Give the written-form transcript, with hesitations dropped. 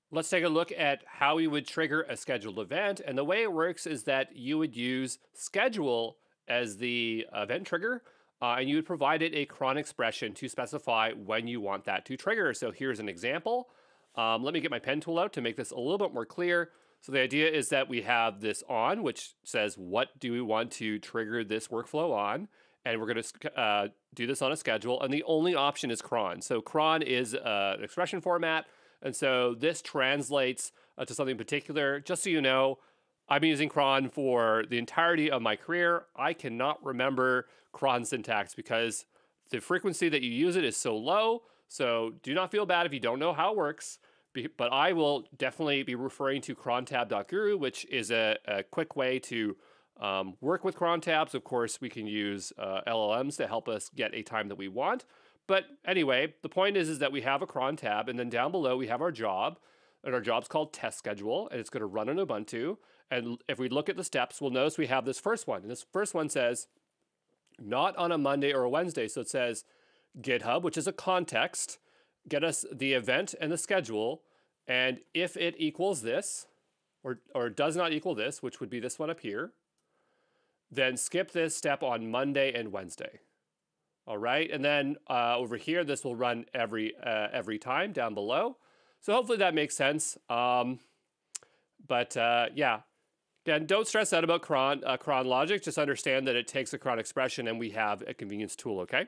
Let's take a look at how we would trigger a scheduled event. And the way it works is that you would use schedule as the event trigger, and you would provide it a cron expression to specify when you want that to trigger. So here's an example. Let me get my pen tool out to make this a little bit more clear. So the idea is that we have this on, which says what do we want to trigger this workflow on, and we're going to do this on a schedule. And the only option is cron. So cron is an expression format. And so this translates to something particular. Just so you know, I've been using cron for the entirety of my career. I cannot remember cron syntax because the frequency that you use it is so low. So do not feel bad if you don't know how it works. But I will definitely be referring to crontab.guru, which is a quick way to work with cron tabs. Of course, we can use LLMs to help us get a time that we want. But anyway, the point is that we have a cron tab, and then down below we have our job, and our job's called test schedule, and it's going to run on Ubuntu. And if we look at the steps, we'll notice we have this first one. And this first one says, not on a Monday or a Wednesday. So it says GitHub, which is a context, get us the event and the schedule. And if it equals this, or does not equal this, which would be this one up here, then skip this step on Monday and Wednesday. All right, and then over here, this will run every time down below. So hopefully that makes sense. Yeah, again, don't stress out about cron logic. Just understand that it takes a cron expression, and we have a convenience tool. Okay.